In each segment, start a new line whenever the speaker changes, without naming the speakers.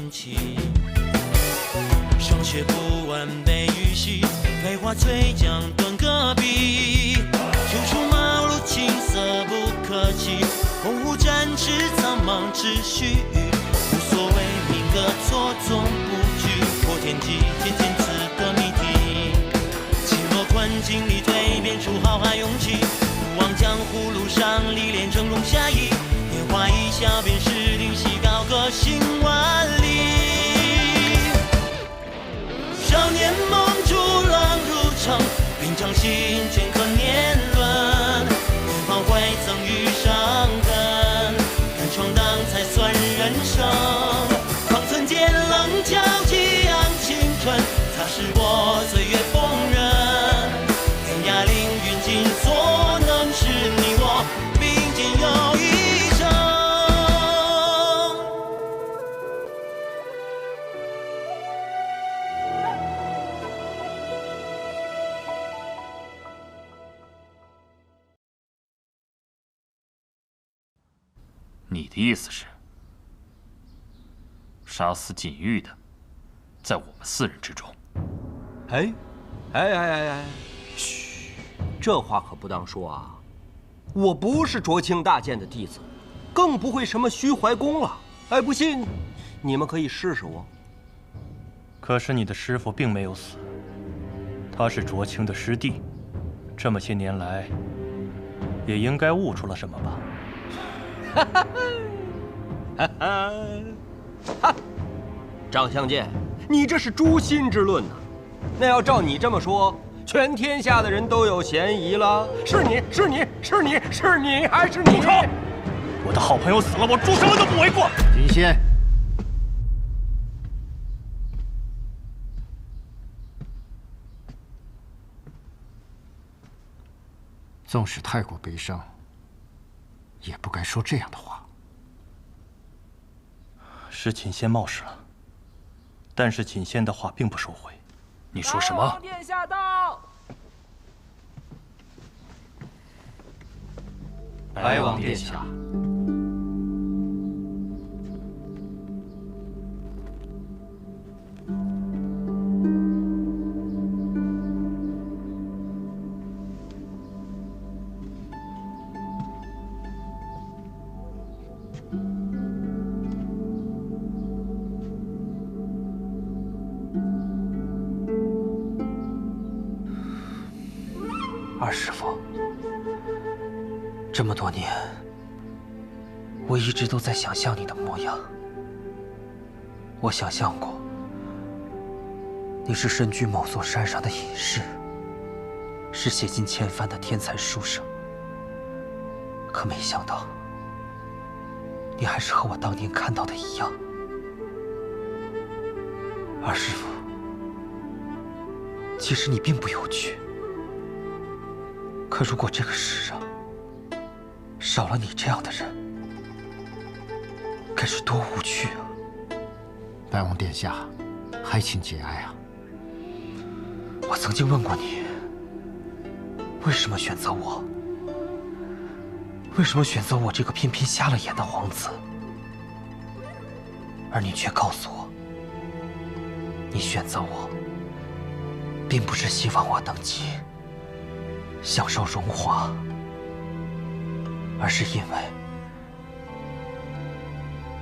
心情。霜雪不完被雨洗，飞花翠江断戈壁。秋出茅庐青色不可及，鸿鹄展翅苍茫只须臾。无所谓民歌错综不拘，破天际渐渐词的谜题。轻若困境里蜕变出浩瀚勇气，不忘江湖路上历练峥嵘侠义。年华一笑便是灵犀，高歌行万里。少年梦逐浪入城，平常心镌刻年轮。远方未曾遇伤痕，敢闯荡才算人生。方寸间棱角激昂青春，擦拭过岁月风刃。天涯凌云尽所能，是你我并肩又一生。
你的意思是，杀死锦玉的，在我们4人之中？
嘘，这话可不当说啊！我不是卓清大剑的弟子，更不会什么虚怀功了。哎，不信，你们可以试试我。
可是你的师父并没有死，他是卓清的师弟，这么些年来，也应该悟出了什么吧？
张相见，你这是诛心之论呐！那要照你这么说，全天下的人都有嫌疑了。是你还是你？
住手！我的好朋友死了，我做什么都不为过。
金仙，纵使太过悲伤，也不该说这样的话。
是秦仙冒失了，但是秦仙的话并不收回。
你说什么？
大王殿下到！
白王殿下。
二师父，这么多年，我一直都在想象你的模样。我想象过，你是身居某座山上的隐士，是写尽千帆的天才书生。可没想到，你还是和我当年看到的一样。二师父，其实你并不有趣。可如果这个世上少了你这样的人，该是多无趣啊！
白王殿下，还请节哀啊！
我曾经问过你，为什么选择我？为什么选择我这个偏偏瞎了眼的皇子？而你却告诉我，你选择我，并不是希望我登基，享受荣华，而是因为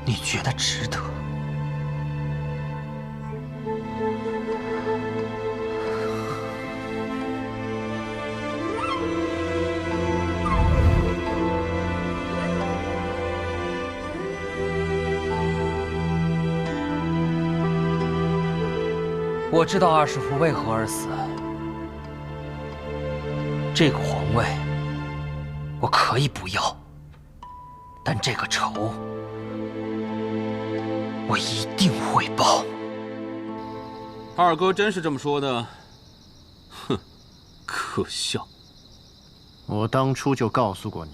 你觉得值得。我知道二师父为何而死。这个皇位我可以不要，但这个仇我一定会报。
二哥真是这么说的？哼，可笑！
我当初就告诉过你，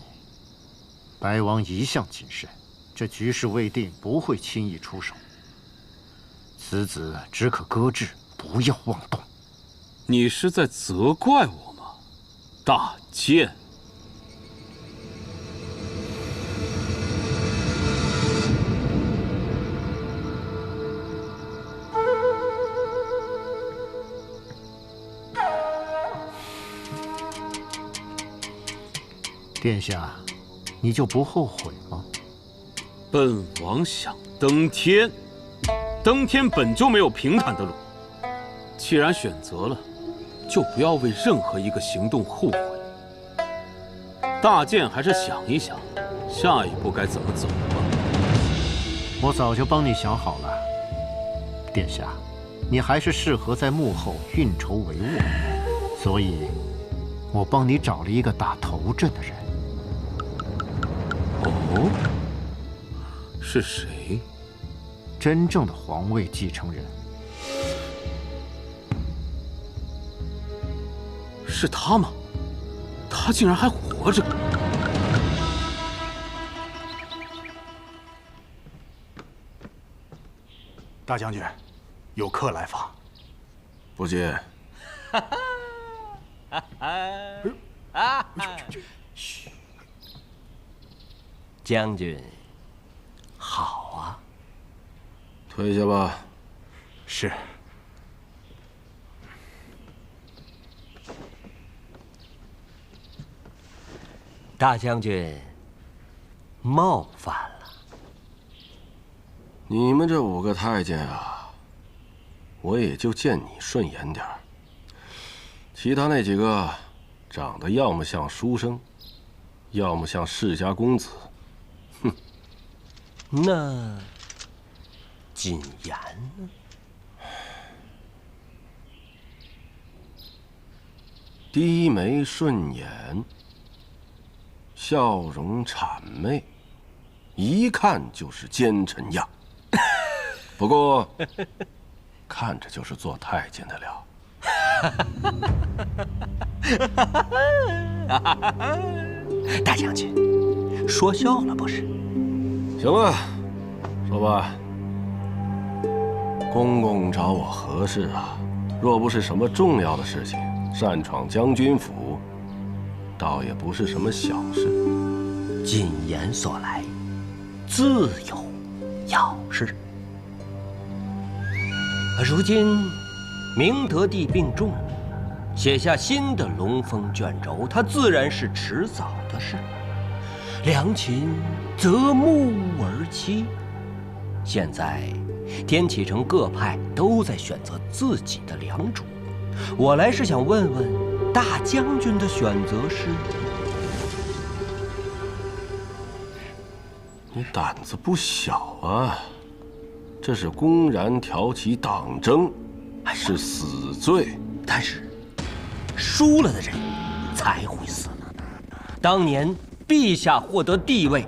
白王一向谨慎，这局势未定，不会轻易出手。此子只可搁置，不要妄动。
你是在责怪我吗，大剑？
殿下，你就不后悔吗？
本王想登天，登天本就没有平坦的路。既然选择了，就不要为任何一个行动后悔。大剑还是想一想，下一步该怎么走吧。
我早就帮你想好了，殿下，你还是适合在幕后运筹帷幄，所以，我帮你找了一个打头阵的人。
哦，是谁？
真正的皇位继承人。
是他吗？他竟然还活着！
大将军，有客来访。
不接。
嘘，将军，好啊。
退下吧。
是。
大将军，冒犯了。
你们这5个太监啊，我也就见你顺眼点儿。其他那几个，长得要么像书生，要么像世家公子。哼。
那谨言呢？
低眉顺眼，笑容谄媚，一看就是奸臣样。不过，看着就是做太监的料。
大将军，说笑了不是？
行了，说吧。公公找我何事啊？若不是什么重要的事情，擅闯将军府，倒也不是什么小事。
谨言所来，自有要事。如今明德帝病重，写下新的龙凤卷轴，它自然是迟早的事。良禽择木而栖。现在天启城各派都在选择自己的良主，我来是想问问大将军的选择是？
你胆子不小啊！这是公然挑起党争，是死罪。
但是输了的人才会死。当年陛下获得帝位，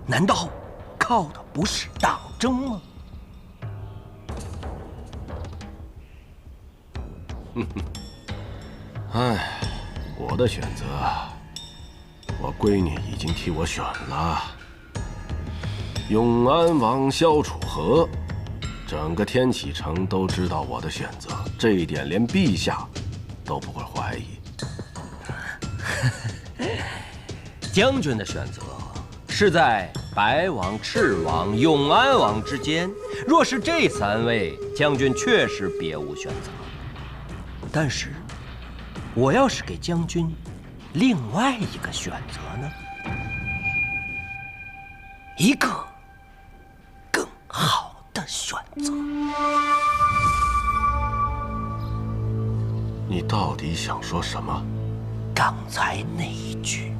难道靠的不是党争吗？
哎，我的选择，我闺女已经替我选了。永安王萧楚河，整个天启城都知道我的选择，这一点连陛下都不会怀疑。
将军的选择是在白王、赤王、永安王之间，若是这3位，将军确实别无选择。但是，我要是给将军另外一个选择呢？一个更好的选择。
你到底想说什么？
刚才那一句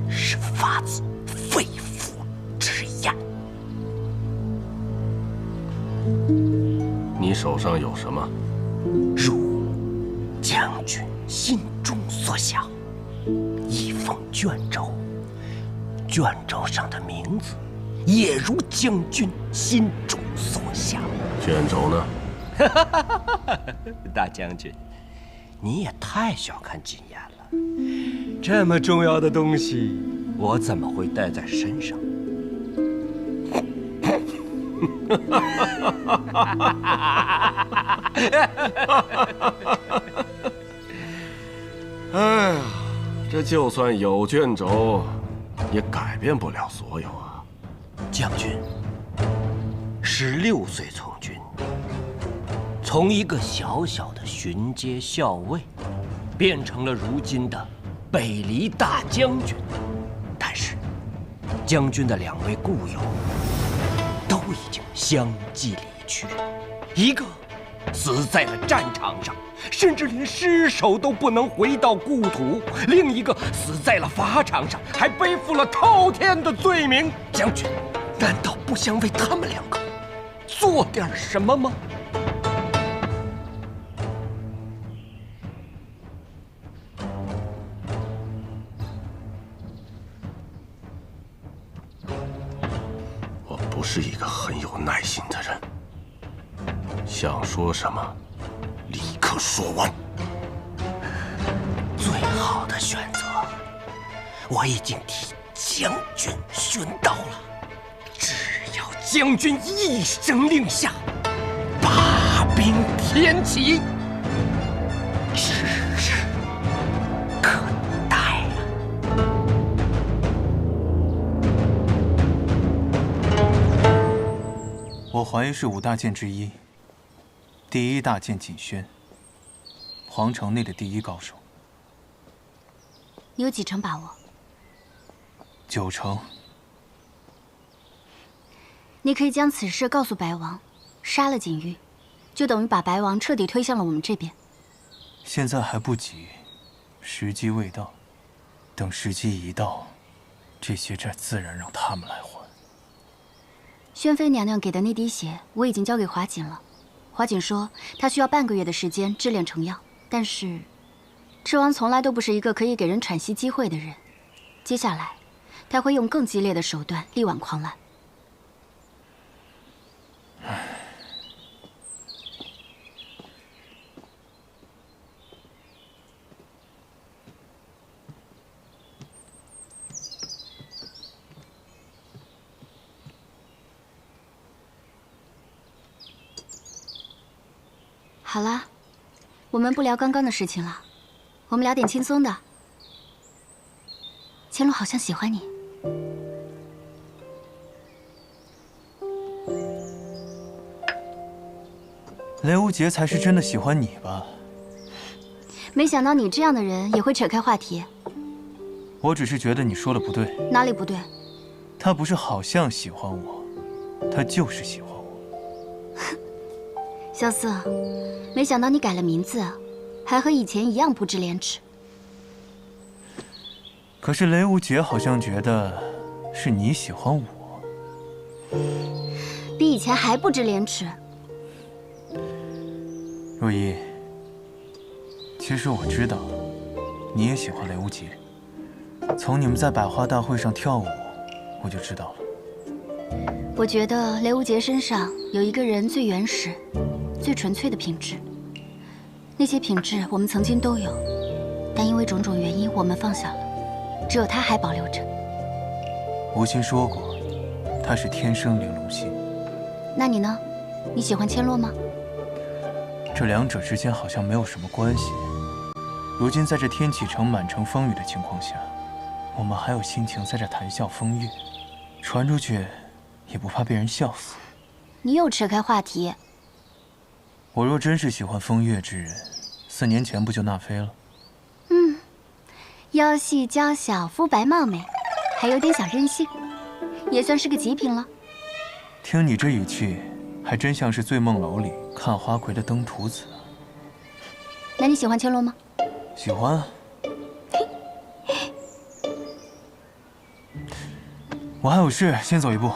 是发自肺腑之言。
你手上有什么？
如将军心中所想，一封卷轴，卷轴上的名字也如将军心中所想。
卷轴呢？
大将军，你也太小看谨言了。这么重要的东西，我怎么会带在身上？
哎呀，这就算有卷轴，也改变不了所有啊。
将军16岁从军，从一个小小的巡街校尉，变成了如今的北离大将军，但是将军的2位故友都已经相继离去，一个死在了战场上，甚至连尸首都不能回到故土；另一个死在了法场上，还背负了滔天的罪名。将军，难道不想为他们2个做点什么吗？
我不是一个很有耐心的人，想说什么，立刻说完。
最好的选择，我已经替将军宣导了。只要将军一声令下，罢兵天启，指日可待了。
我怀疑是5大剑之一，第1大剑锦轩，皇城内的第1高手。
你有几成把握
？9成。
你可以将此事告诉白王，杀了锦玉，就等于把白王彻底推向了我们这边。
现在还不急，时机未到。等时机一到，这些债自然让他们来还。
宣妃娘娘给的那滴血，我已经交给华锦了。华锦说，她需要半个月的时间制炼成药，但是赤王从来都不是一个可以给人喘息机会的人。接下来，他会用更激烈的手段力挽狂澜。好了，我们不聊刚刚的事情了，我们聊点轻松的。乾隆好像喜欢你。
雷无杰才是真的喜欢你吧？
没想到你这样的人也会扯开话题。
我只是觉得你说的不对。
哪里不对？
他不是好像喜欢我，他就是喜欢我。
萧瑟，没想到你改了名字，还和以前一样不知廉耻。
可是雷无杰好像觉得是你喜欢我，
比以前还不知廉耻。
若依，其实我知道，你也喜欢雷无杰。从你们在百花大会上跳舞，我就知道了。
我觉得雷无杰身上有一个人最原始、最纯粹的品质。那些品质我们曾经都有，但因为种种原因，我们放下了。只有他还保留着。
吴昕说过，他是天生玲珑心。
那你呢？你喜欢千落吗？
这2者之间好像没有什么关系。如今在这天启城满城风雨的情况下，我们还有心情在这谈笑风月，传出去也不怕被人笑死。
你又扯开话题。
我若真是喜欢风月之人，4年前不就纳妃了？
腰细娇小，肤白貌美，还有点小任性，也算是个极品了。
听你这语气，还真像是醉梦楼里看花魁的登徒子。
那你喜欢千落吗？
喜欢啊。我还有事，先走一步。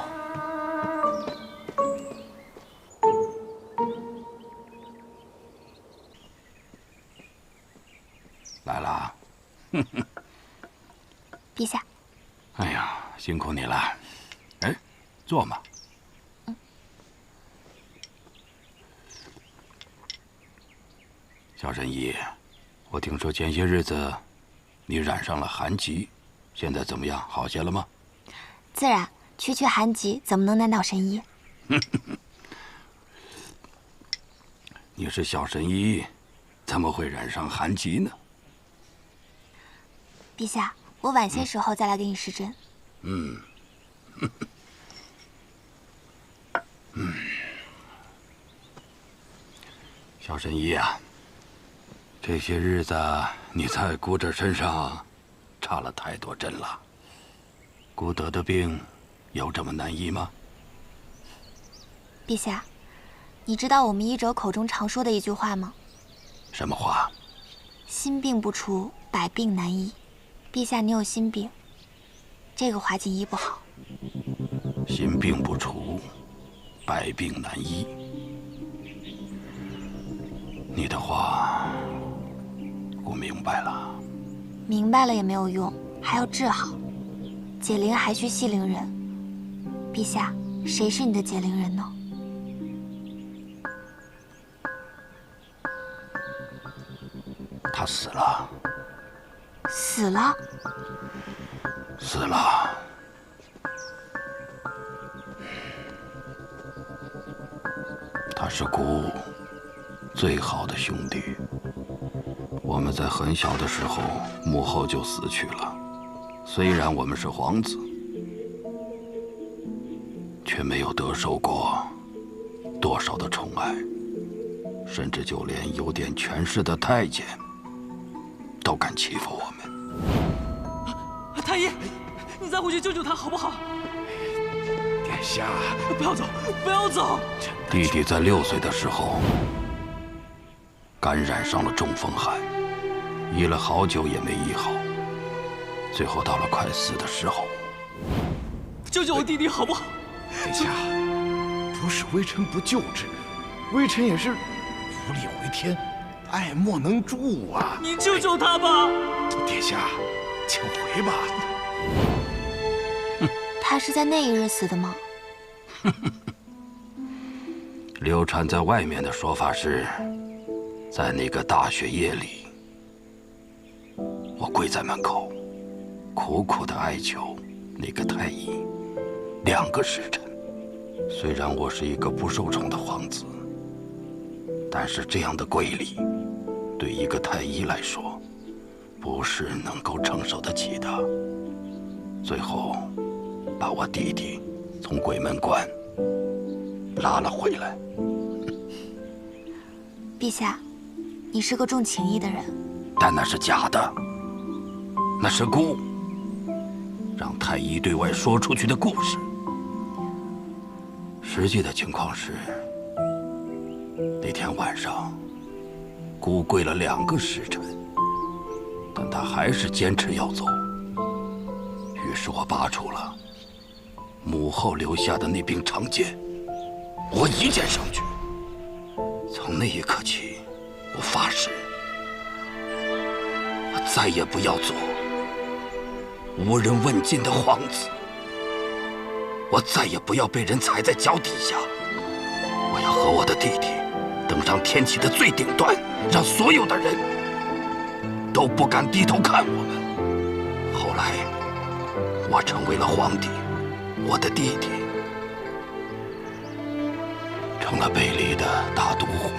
来了。
陛下。
哎呀，辛苦你了。哎，坐嘛。小神医，我听说前些日子你染上了寒疾，现在怎么样？好些了吗？
自然，区区寒疾怎么能难倒神医？
你是小神医，怎么会染上寒疾呢？
陛下，我晚些时候再来给你施针。
小神医啊，这些日子你在姑这身上插了太多针了。孤得的病有这么难医吗？
陛下，你知道我们医者口中常说的一句话吗？
什么话？
心病不除，百病难医。陛下，你有心病，这个华锦医不好。
心病不除，百病难医。你的话，我明白了。
明白了也没有用，还要治好。解铃还须系铃人。陛下，谁是你的解铃人呢？
他死了。
死了？
死了。他是姑最好的兄弟。我们在很小的时候，母后就死去了。虽然我们是皇子，却没有得受过多少的宠爱，甚至就连有点权势的太监都敢欺负我们。
太医，你再回去救救他好不好？
殿下，
不要走，不要走！
弟弟在6岁的时候感染上了中风寒，医了好久也没医好，最后到了快死的时候。
救救我弟弟好不好？
殿下，不是微臣不救治，微臣也是无力回天，爱莫能助啊！
你救救他吧！
殿下，请回吧。
他是在那一日死的吗？
流传在外面的说法是，在那个大雪夜里，我跪在门口，苦苦地哀求那个太医2个时辰。虽然我是一个不受宠的皇子，但是这样的跪礼，对一个太医来说，不是能够承受得起的。最后，把我弟弟从鬼门关拉了回来。
陛下，你是个重情义的人，
但那是假的，那是姑让太医对外说出去的故事。实际的情况是，那天晚上，姑跪了2个时辰，但她还是坚持要走。于是我拔出了母后留下的那柄长剑，我一剑上去。从那一刻起，我发誓，我再也不要做无人问津的皇子，我再也不要被人踩在脚底下。我要和我的弟弟登上天启的最顶端，让所有的人都不敢低头看我们。后来，我成为了皇帝，我的弟弟成了北黎的大都护。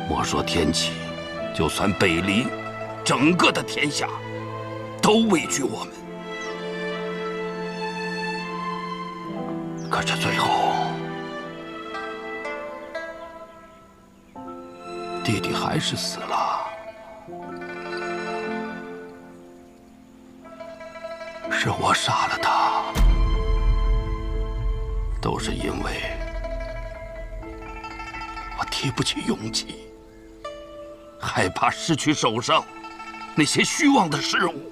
莫说天启，就算北黎，整个的天下都畏惧我们。可是最后，弟弟还是死了。是我杀了他，都是因为我提不起勇气，害怕失去手上那些虚妄的事物。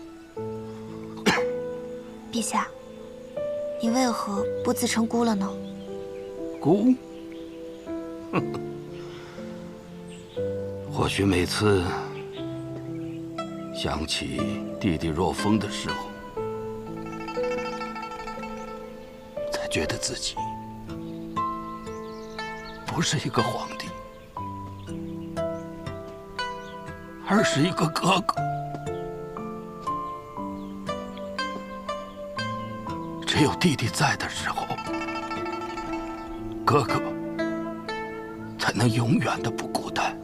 陛下，你为何不自称姑了呢？
姑？或许每次想起弟弟若风的时候，才觉得自己不是一个皇帝，而是一个哥哥。只有弟弟在的时候，哥哥才能永远的不孤单。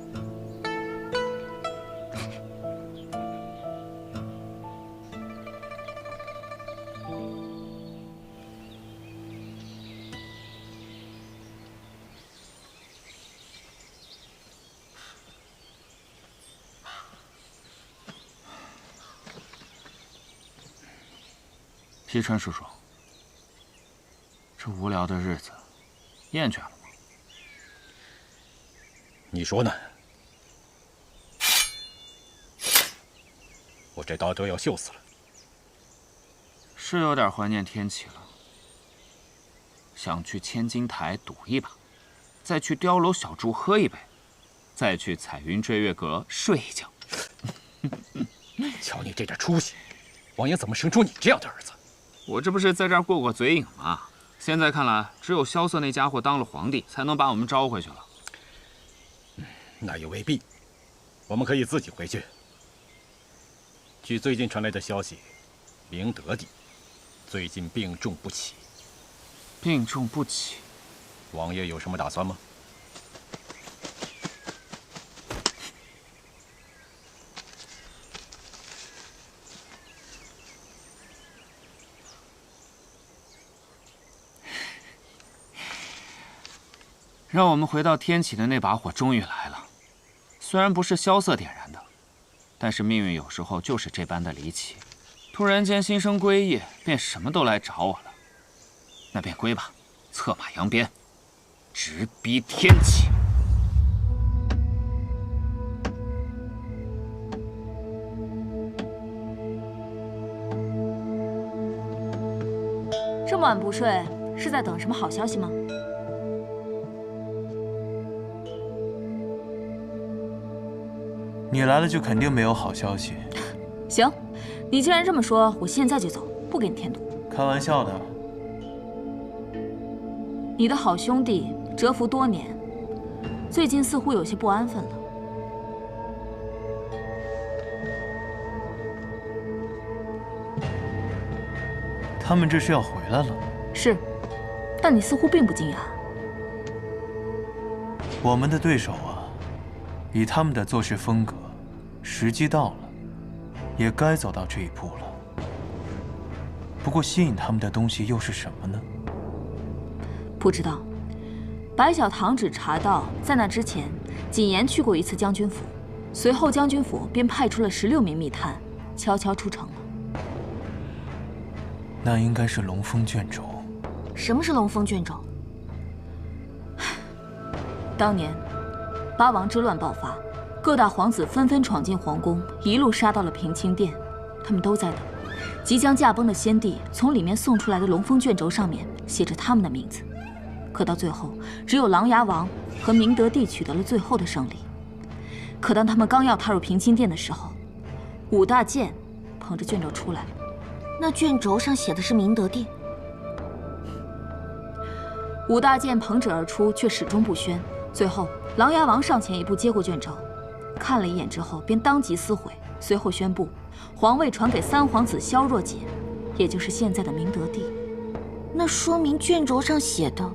皮川叔叔，这无聊的日子，厌倦了吗？
你说呢？我这刀都要锈死了。
是有点怀念天启了，想去千金台赌一把，再去碉楼小筑喝一杯，再去彩云追月阁睡一觉。
瞧你这点出息，王爷怎么生出你这样的儿子？
我这不是在这儿过过嘴瘾吗？现在看来，只有萧瑟那家伙当了皇帝，才能把我们招回去了。
那也未必，我们可以自己回去。据最近传来的消息，明德帝最近病重不起。
病重不起，
王爷有什么打算吗？
让我们回到天启的那把火终于来了，虽然不是萧瑟点燃的，但是命运有时候就是这般的离奇，突然间心生归意，便什么都来找我了。那便归吧，策马扬鞭，直逼天启。
这么晚不睡，是在等什么好消息吗？
你来了就肯定没有好消息。
行，你既然这么说，我现在就走，不给你添堵。
开玩笑的。
你的好兄弟蛰伏多年，最近似乎有些不安分了。
他们这是要回来了。
是，但你似乎并不惊讶。
我们的对手啊，以他们的做事风格，时机到了，也该走到这一步了。不过吸引他们的东西又是什么呢？
不知道。白小堂只查到，在那之前，谨言去过一次将军府，随后将军府便派出了16名密探，悄悄出城了。
那应该是龙峰卷轴。
什么是龙峰卷轴？
当年，八王之乱爆发，各大皇子纷纷闯进皇宫，一路杀到了平清殿。他们都在等，即将驾崩的先帝从里面送出来的龙峰卷轴上面写着他们的名字。可到最后，只有琅琊王和明德帝取得了最后的胜利。可当他们刚要踏入平清殿的时候，武大健捧着卷轴出来了。
那卷轴上写的是明德帝。
武大健捧旨而出，却始终不宣。最后，琅琊王上前一步接过卷轴，看了一眼之后，便当即撕毁，随后宣布皇位传给三皇子萧若解，也就是现在的明德帝。
那说明卷轴上写的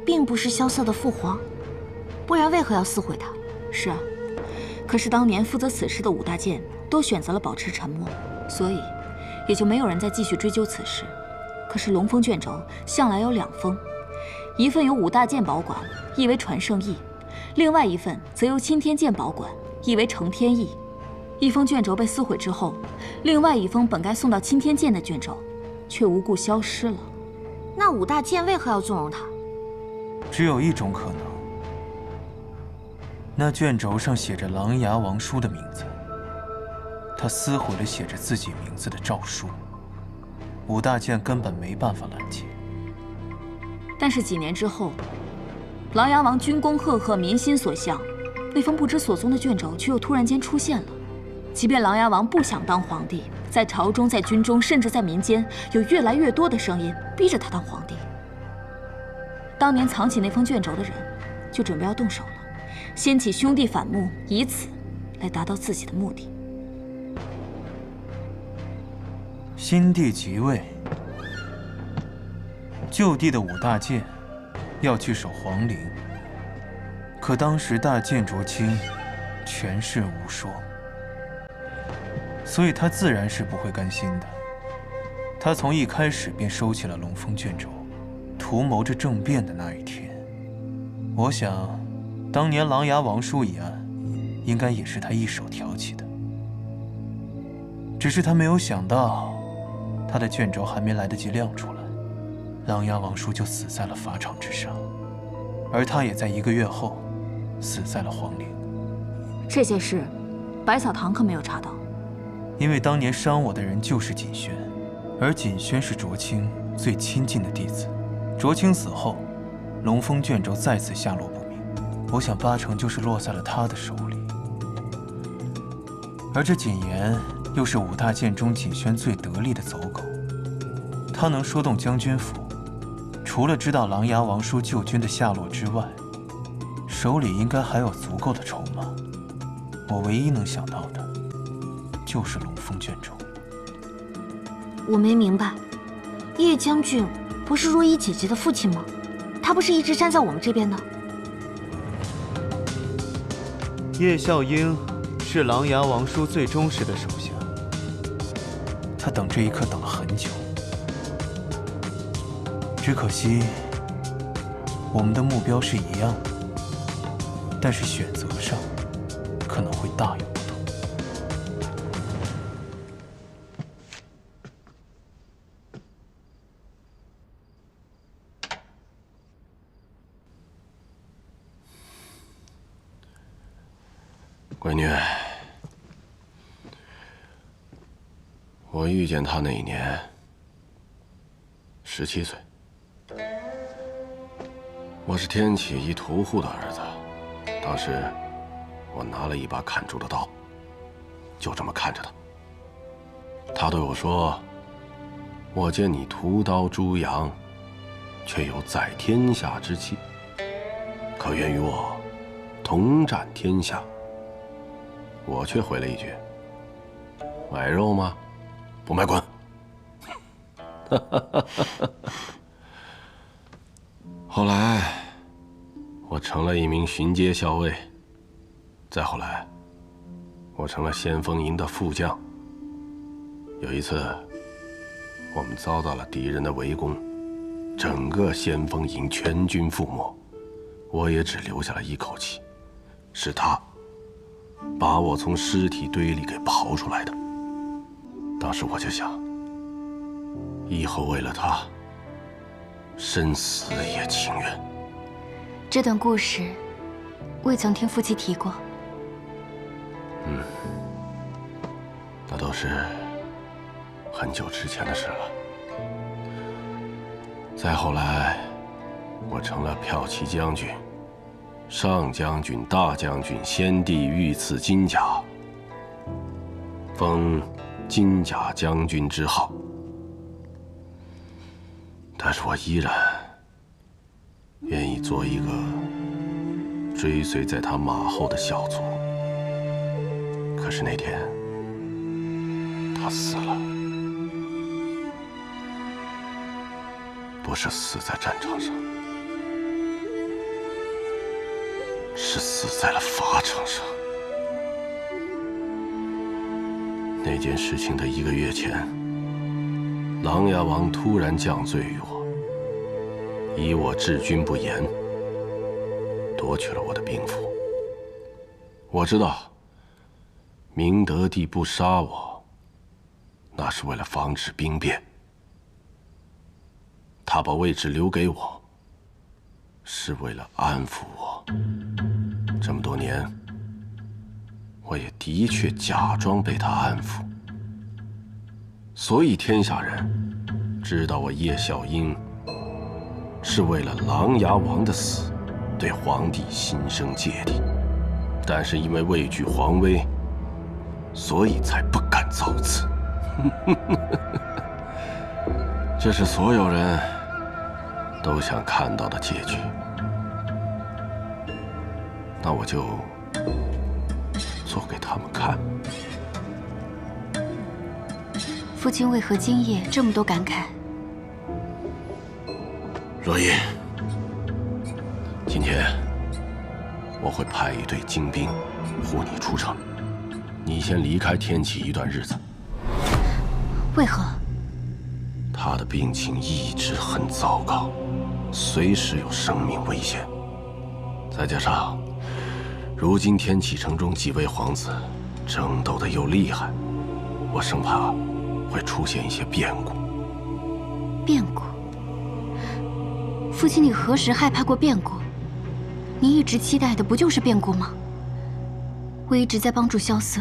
并不是萧瑟的父皇，不然为何要撕毁它？
是啊，可是当年负责此事的武大健都选择了保持沉默，所以也就没有人再继续追究此事。可是龙峰卷轴向来有2封，一份由武大健保管，意为传圣意；另外一份则由钦天监保管，意为承天意。一封卷轴被撕毁之后，另外一封本该送到钦天监的卷轴，却无故消失了。
那武大健为何要纵容他？
只有一种可能，那卷轴上写着琅琊王叔的名字，他撕毁了写着自己名字的诏书，武大健根本没办法拦截。
但是几年之后，琅琊王军功赫赫，民心所向，那封不知所踪的卷轴却又突然间出现了。即便琅琊王不想当皇帝，在朝中、在军中，甚至在民间，有越来越多的声音逼着他当皇帝。当年藏起那封卷轴的人，就准备要动手了，掀起兄弟反目，以此来达到自己的目的。
新帝即位，旧帝的武大健要去守皇陵，可当时大建卓卿权势无双，所以他自然是不会甘心的。他从一开始便收起了龙峰卷轴，图谋着政变的那一天。我想，当年琅琊王叔一案，应该也是他一手挑起的。只是他没有想到，他的卷轴还没来得及亮出来，琅琊王叔就死在了法场之上，而他也在1个月后死在了皇陵。
这些事，百草堂可没有查到。
因为当年伤我的人就是锦轩，而锦轩是卓青最亲近的弟子。卓青死后，龙峰卷轴再次下落不明，我想8成就是落在了他的手里。而这锦言又是5大剑中锦轩最得力的走狗，他能说动将军府，除了知道琅琊王叔救军的下落之外，手里应该还有足够的筹码。我唯一能想到的，就是龙峰卷轴。
我没明白，叶将军不是若依姐姐的父亲吗？他不是一直站在我们这边的？
叶笑英是琅琊王叔最忠实的手下，他等这一刻等了很久。只可惜，我们的目标是一样的，但是选择上可能会大有不同。
闺女，我遇见他那一年17岁，我是天启一屠户的儿子。当时我拿了一把砍竹的刀，就这么看着他。他对我说：“我见你屠刀诛羊，却有在天下之气，可愿与我同战天下？”我却回了一句：“买肉吗？不买滚！”后来，我成了一名巡街校尉。再后来，我成了先锋营的副将。有一次，我们遭到了敌人的围攻，整个先锋营全军覆没，我也只留下了一口气，是他把我从尸体堆里给刨出来的。当时我就想，以后为了他，生死也情愿。
这段故事，未曾听父亲提过。
那都是很久之前的事了。再后来，我成了骠骑将军、上将军、大将军、先帝御赐金甲，封金甲将军之号。但是我依然愿意做一个追随在他马后的小卒。可是那天，他死了，不是死在战场上，是死在了法场上。那件事情的1个月前，琅琊王突然降罪于我，以我治军不严，夺取了我的兵符。我知道，明德帝不杀我，那是为了防止兵变。他把位置留给我，是为了安抚我。这么多年，我也的确假装被他安抚，所以天下人知道我叶小英是为了琅琊王的死，对皇帝心生芥蒂，但是因为畏惧皇威，所以才不敢造次。这是所有人都想看到的结局。那我就做给他们看。
父亲为何今夜这么多感慨？
若依，今天我会派一队精兵护你出城，你先离开天启一段日子。
为何？
他的病情一直很糟糕，随时有生命危险。再加上，如今天启城中几位皇子争斗的又厉害，我生怕会出现一些变故。
变故。父亲，你何时害怕过变故？你一直期待的不就是变故吗？我一直在帮助萧瑟，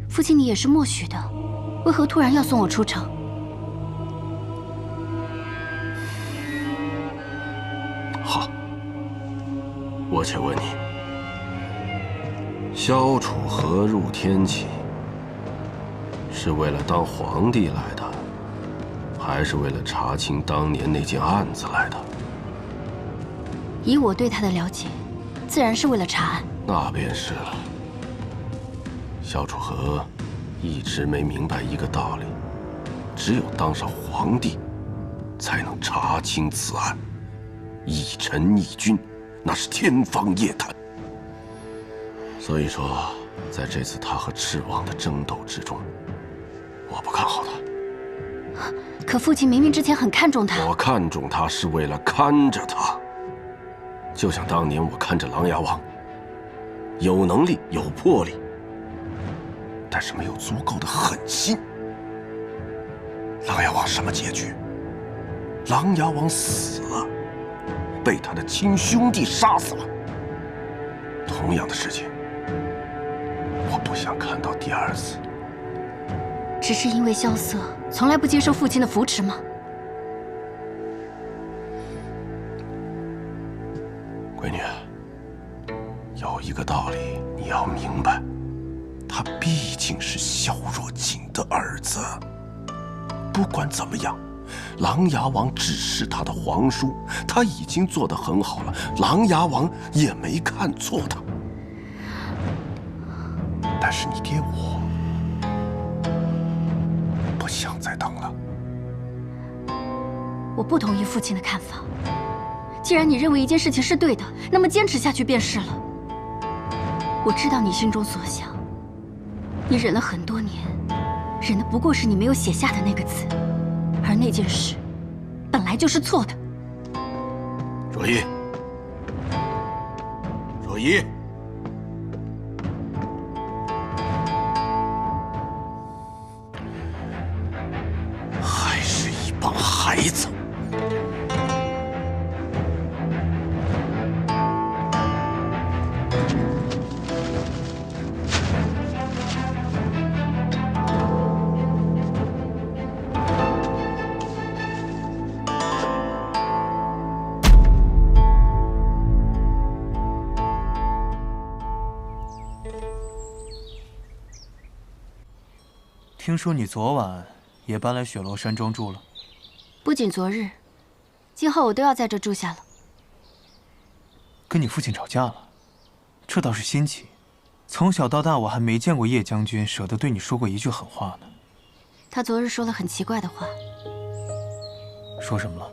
父亲你也是默许的，为何突然要送我出城？
好，我且问你，萧楚河入天启，是为了当皇帝来的，还是为了查清当年那件案子来的？
以我对他的了解，自然是为了查案。
那便是了。萧楚河一直没明白一个道理，只有当上皇帝，才能查清此案。一臣一君，那是天方夜谭。所以说，在这次他和赤王的争斗之中，我不看好他。
可父亲明明之前很看重他。
我看重他是为了看着他，就像当年我看着琅琊王，有能力有魄力，但是没有足够的狠心。琅琊王什么结局？琅琊王死了，被他的亲兄弟杀死了。同样的事情，我不想看到第二次。
只是因为萧瑟从来不接受父亲的扶持吗？
闺女，有一个道理你要明白，他毕竟是萧若锦的儿子。不管怎么样，琅琊王只是他的皇叔，他已经做得很好了，琅琊王也没看错他。但是你爹我不想再当了。
我不同意父亲的看法。既然你认为一件事情是对的，那么坚持下去便是了。我知道你心中所想，你忍了很多年，忍的不过是你没有写下的那个字，而那件事本来就是错的。
若依，若依，还是一帮孩子。
听说你昨晚也搬来雪落山庄住了？
不仅昨日，今后我都要在这住下了。
跟你父亲吵架了？这倒是新奇。从小到大，我还没见过叶将军舍得对你说过一句狠话呢。
他昨日说了很奇怪的话。
说什么了？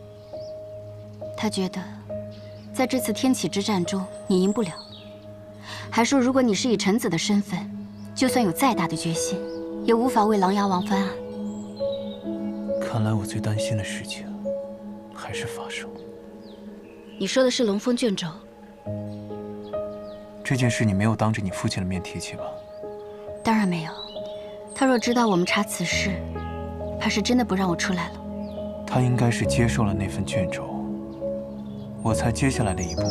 他觉得，在这次天启之战中你赢不了，还说如果你是以臣子的身份，就算有再大的决心，也无法为琅琊王翻案。
看来我最担心的事情还是发生了。
你说的是龙峰卷轴？
这件事你没有当着你父亲的面提起吧？
当然没有。他若知道我们查此事，怕是真的不让我出来了。
他应该是接受了那份卷轴，我猜接下来的一步，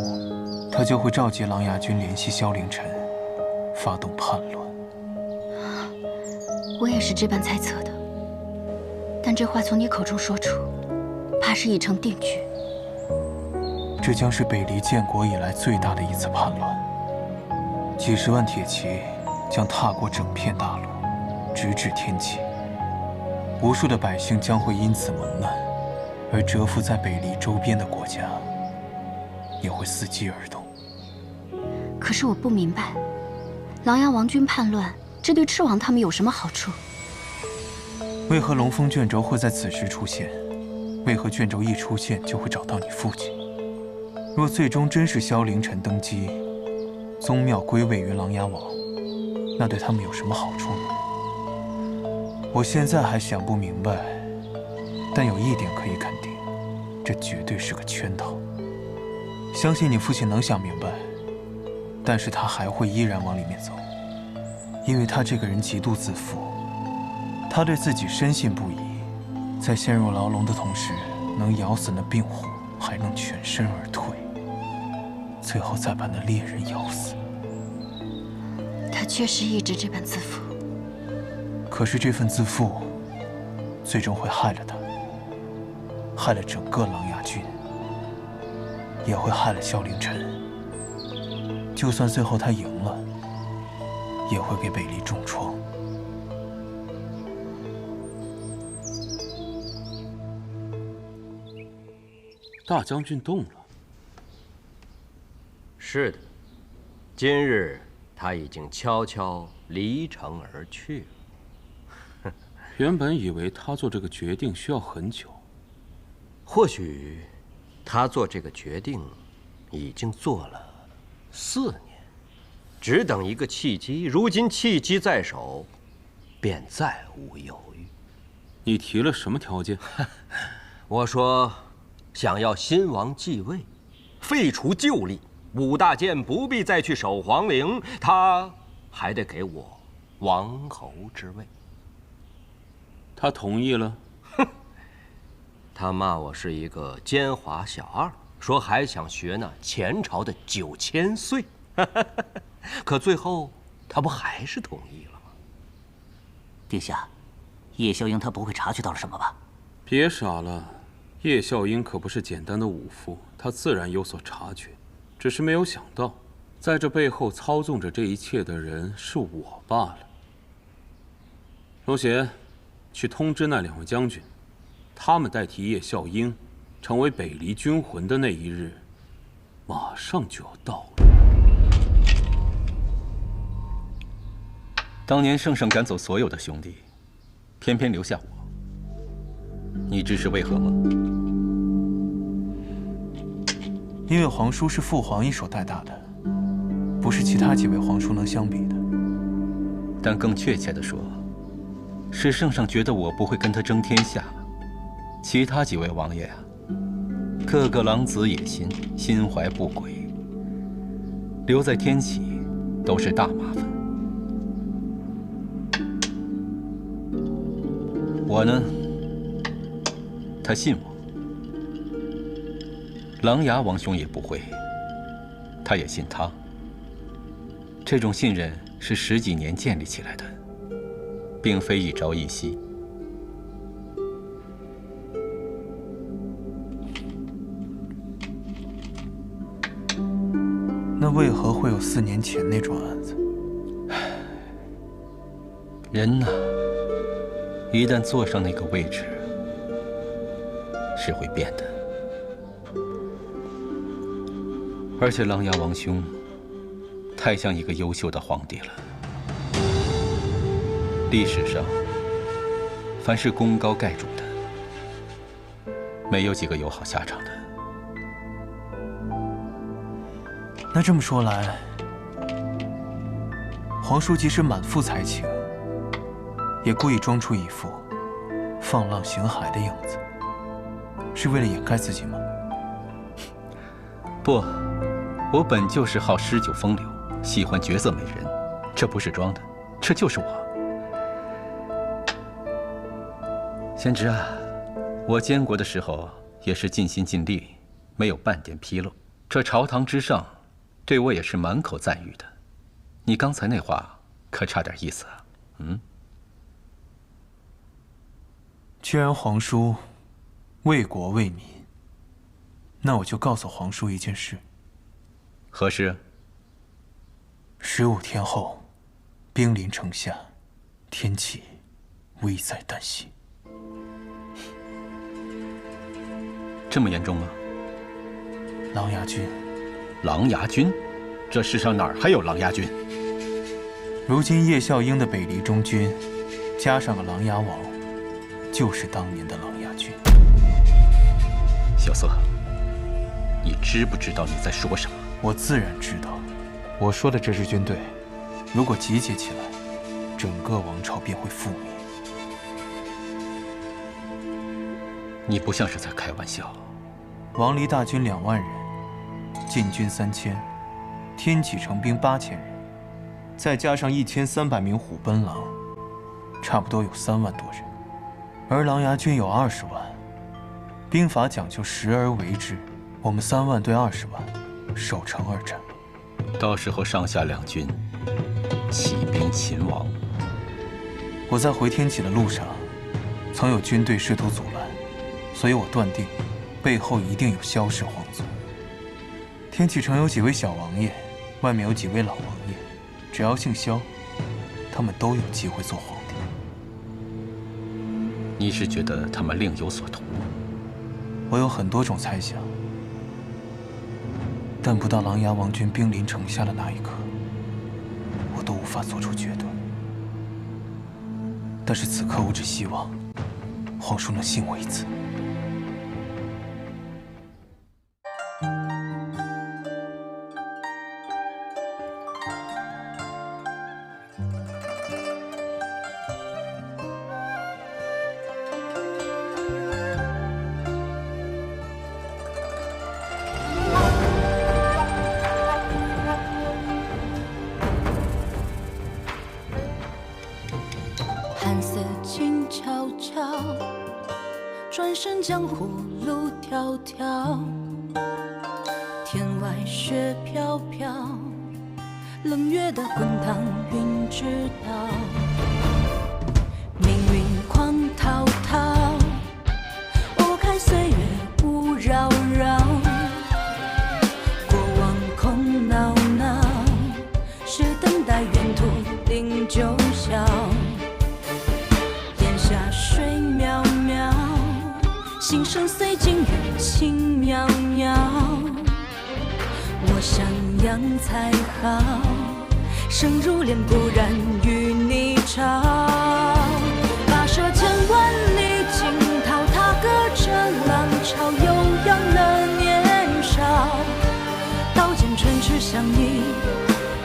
他就会召集琅琊军联系萧凌尘，发动叛乱。
我也是这般猜测的，但这话从你口中说出，怕是已成定局。
这将是北离建国以来最大的一次叛乱，几十万铁骑将踏过整片大陆，直至天启。无数的百姓将会因此蒙难，而蛰伏在北离周边的国家也会伺机而动。
可是我不明白，琅琊王军叛乱，这对赤王他们有什么好处？
为何龙峰卷轴会在此时出现？为何卷轴一出现就会找到你父亲？若最终真是萧凌尘登基，宗庙归位于琅琊王，那对他们有什么好处呢？我现在还想不明白，但有一点可以肯定，这绝对是个圈套。相信你父亲能想明白，但是他还会依然往里面走，因为他这个人极度自负，他对自己深信不疑，在陷入牢笼的同时，能咬死那病虎，还能全身而退，最后再把那猎人咬死。
他确实一直这般自负。
可是这份自负，最终会害了他，害了整个琅琊军，也会害了萧凌尘。就算最后他赢了，也会给北离重创。
大将军动了。
是的，今日他已经悄悄离城而去了。
原本以为他做这个决定需要很久，
或许他做这个决定已经做了4年，只等一个契机。如今契机在手，便再无犹豫。
你提了什么条件？
我说，想要新王继位，废除旧例，5大监不必再去守皇陵，他还得给我王侯之位。
他同意了。
他骂我是一个奸猾小二，说还想学那前朝的9000岁。可最后他不还是同意了吗？
殿下，叶萧英他不会察觉到了什么吧？
别傻了，叶孝英可不是简单的武夫，他自然有所察觉，只是没有想到，在这背后操纵着这一切的人是我罢了。龙邪，去通知那2位将军，他们代替叶孝英，成为北离军魂的那一日，马上就要到了。
当年圣上赶走所有的兄弟，偏偏留下我。你知是为何吗？
因为皇叔是父皇一手带大的，不是其他几位皇叔能相比的。
但更确切地说，是圣上觉得我不会跟他争天下。其他几位王爷啊，个个狼子野心，心怀不轨，留在天启都是大麻烦。我呢，他信我。琅琊王兄也不会，他也信他。这种信任是10几年建立起来的，并非一朝一夕。
那为何会有4年前那桩案子？
人呐，一旦坐上那个位置，是会变的。而且琅琊王兄太像一个优秀的皇帝了。历史上，凡是功高盖主的，没有几个有好下场的。
那这么说来，皇叔即使满腹才情，也故意装出一副放浪形骸的样子，是为了掩盖自己吗？
不，我本就是好诗酒风流，喜欢绝色美人，这不是装的，这就是我。贤侄啊，我监国的时候也是尽心尽力，没有半点纰漏。这朝堂之上，对我也是满口赞誉的。你刚才那话可差点意思啊。
既然皇叔为国为民，那我就告诉皇叔一件事。
何事
？15天后，兵临城下，天启危在旦夕。
这么严重吗？
琅琊军。
琅琊军？这世上哪儿还有琅琊军？
如今叶孝英的北离中军，加上个琅琊王，就是当年的琅琊军。
小色，你知不知道你在说什么？
我自然知道。我说的这支军队，如果集结起来，整个王朝便会覆灭。
你不像是在开玩笑。
王离大军2万人，禁军3000，天启城兵8000人，再加上1300名虎贲狼，差不多有3万多人。而狼牙军有20万，兵法讲究时而为之，我们3万对20万，守城而战。
到时候上下两军起兵勤王。
我在回天启的路上，曾有军队试图阻拦，所以我断定，背后一定有萧氏皇族。天启城有几位小王爷，外面有几位老王爷，只要姓萧，他们都有机会做皇帝。
你是觉得他们另有所图？
我有很多种猜想，但不到琅琊王军兵临城下的那一刻，我都无法做出决断。但是此刻，我只希望皇叔能信我一次。
寒色静悄悄，转身江湖路迢迢。天外雪飘飘，冷月的滚烫云知道。命运狂滔滔，拨开岁月雾绕绕。过往空闹闹，是等待远途零九霄。水渺渺，心声随境缘轻渺渺。我想养才好，生如莲不染与你潮。跋涉千万里惊涛，踏歌着浪潮，悠扬了年少。刀剑唇齿相依，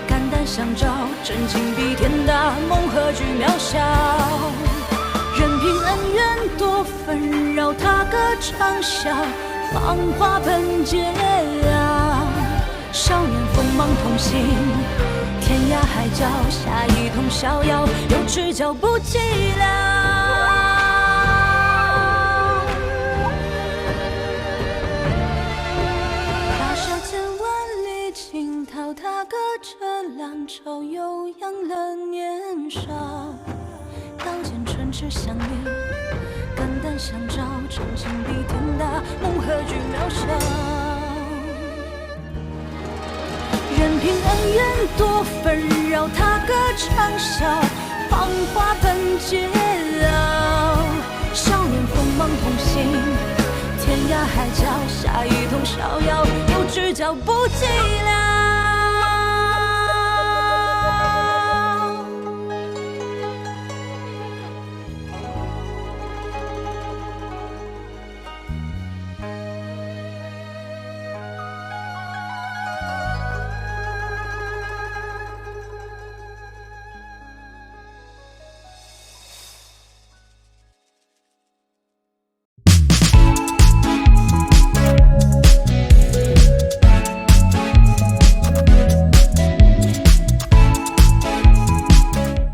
肝胆相照，真情比天大，梦何惧渺小。任凭恩怨多纷扰，踏歌长啸，芳华本皆了。少年锋芒同行，天涯海角，下一通逍遥，有知交不寂寥。跋涉千万里惊涛，踏歌着浪潮，悠扬了年少。刀剑唇齿相依，肝胆相照，真情比天大，梦何惧渺小。任凭恩怨多纷扰，踏歌长啸，芳华本皆了。少年锋芒同行，天涯海角，下一通逍遥，有知交不寂寥。